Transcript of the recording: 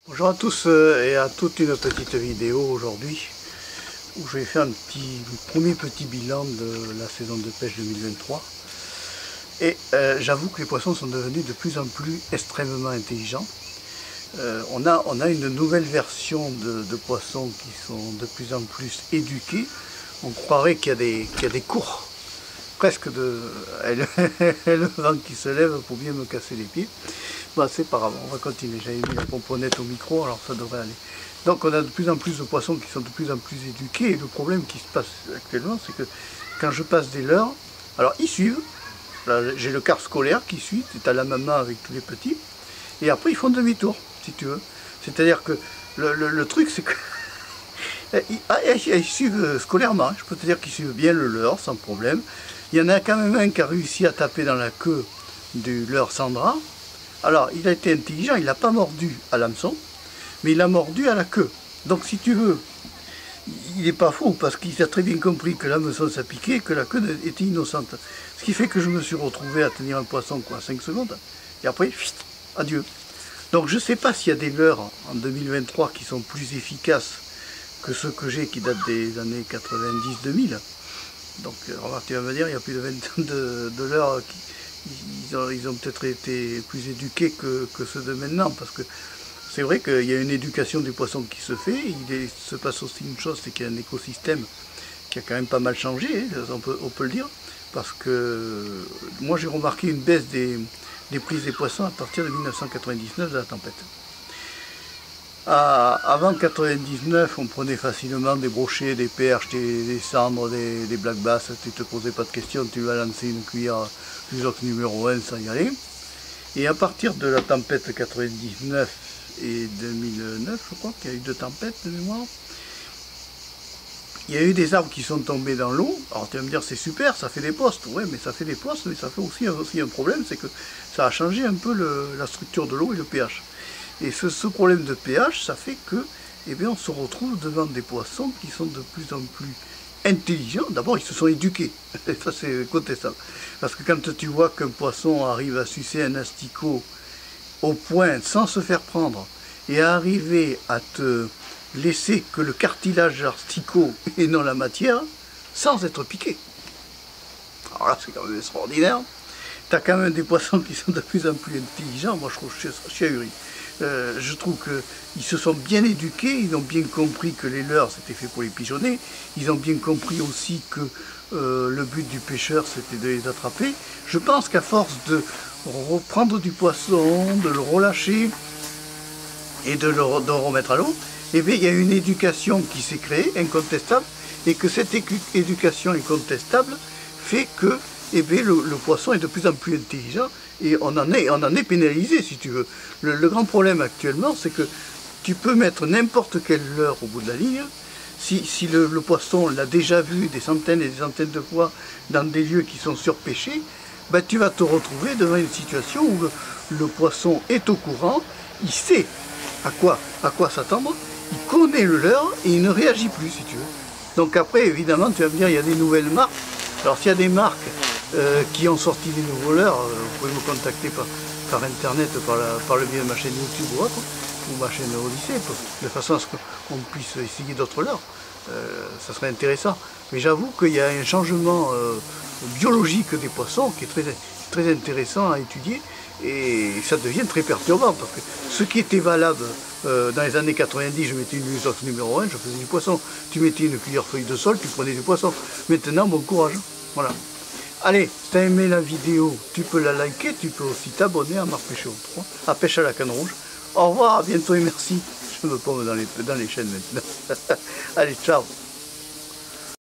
Bonjour à tous et à toute une petite vidéo aujourd'hui où je vais faire un premier petit bilan de la saison de pêche 2023. Et j'avoue que les poissons sont devenus de plus en plus extrêmement intelligents. On a une nouvelle version de poissons qui sont de plus en plus éduqués. On croirait qu'il y a des cours presque le vent qui se lève pour bien me casser les pieds. Bon, c'est pas grave, on va continuer. J'avais mis la pomponnette au micro, alors ça devrait aller. Donc on a de plus en plus de poissons qui sont de plus en plus éduqués. Et le problème qui se passe actuellement, c'est que quand je passe des leurres, alors ils suivent. J'ai le quart scolaire qui suit, c'est à la maman avec tous les petits. Et après ils font demi-tour, si tu veux. C'est-à-dire que le truc, c'est que ils suivent scolairement. Je peux te dire qu'ils suivent bien le leurre, sans problème. Il y en a quand même un qui a réussi à taper dans la queue du leurre Sandra. Alors, il a été intelligent, il n'a pas mordu à l'hameçon, mais il a mordu à la queue. Donc, si tu veux, il n'est pas faux, parce qu'il a très bien compris que l'hameçon ça piquait, que la queue était innocente. Ce qui fait que je me suis retrouvé à tenir un poisson, 5 secondes, et après, adieu. Donc, je ne sais pas s'il y a des leurres en 2023 qui sont plus efficaces que ceux que j'ai qui datent des années 90-2000. Donc, remarque, tu vas me dire, il y a plus de 20 ans de leurres qui... Ils ont peut-être été plus éduqués que ceux de maintenant, parce que c'est vrai qu'il y a une éducation des poissons qui se fait. Il se passe aussi une chose, c'est qu'il y a un écosystème qui a quand même pas mal changé, hein, on peut le dire, parce que moi j'ai remarqué une baisse des prises des poissons à partir de 1999 de la tempête. Avant 99, on prenait facilement des brochets, des perches, des cendres, des black bass. Tu ne te posais pas de questions, tu vas lancer une cuillère Lusox numéro 1 sans y aller. Et à partir de la tempête 99 et 2009, je crois qu'il y a eu 2 tempêtes de mémoire, il y a eu des arbres qui sont tombés dans l'eau. Alors tu vas me dire, c'est super, ça fait des postes. Ouais, mais ça fait des postes, mais ça fait aussi un problème, c'est que ça a changé un peu la structure de l'eau et le pH. Et ce problème de pH, ça fait que, eh bien, on se retrouve devant des poissons qui sont de plus en plus intelligents. D'abord, ils se sont éduqués, et ça c'est contestable. Parce que quand tu vois qu'un poisson arrive à sucer un asticot au point, sans se faire prendre, et à arriver à te laisser que le cartilage asticot et non la matière, sans être piqué. Alors là, c'est quand même extraordinaire. Tu as quand même des poissons qui sont de plus en plus intelligents. Moi, je trouve que je suis ahuri. Je trouve qu'ils se sont bien éduqués, ils ont bien compris que les leurres c'était fait pour les pigeonner, ils ont bien compris aussi que le but du pêcheur c'était de les attraper. Je pense qu'à force de reprendre du poisson, de le relâcher et de le remettre à l'eau, eh bien, il y a une éducation qui s'est créée, incontestable, et que cette éducation incontestable fait que eh bien, le poisson est de plus en plus intelligent. Et on en est pénalisé, si tu veux. Le grand problème actuellement, c'est que tu peux mettre n'importe quelle leurre au bout de la ligne. Si le poisson l'a déjà vu des centaines et des centaines de fois dans des lieux qui sont surpêchés, ben, tu vas te retrouver devant une situation où le poisson est au courant, il sait à quoi s'attendre, il connaît le leurre et il ne réagit plus, si tu veux. Donc après, évidemment, tu vas me dire, il y a des nouvelles marques. Alors s'il y a des marques qui ont sorti des nouveaux leurres, vous pouvez me contacter par internet, par le biais de ma chaîne YouTube ou autre, ou ma chaîne Odyssée, de façon à ce qu'on puisse essayer d'autres leurres. Ça serait intéressant. Mais j'avoue qu'il y a un changement biologique des poissons qui est très intéressant à étudier, et ça devient très perturbant, parce que ce qui était valable dans les années 90, je mettais une Lusox numéro 1, je faisais du poisson. Tu mettais une cuillère feuille de sol, tu prenais du poisson. Maintenant, bon courage. Voilà. Allez, si tu as aimé la vidéo, tu peux la liker, tu peux aussi t'abonner à Marc Pêche au 3, à Pêche à la Canne Rouge. Au revoir, à bientôt et merci. Je me paume dans les chaînes maintenant. Allez, ciao.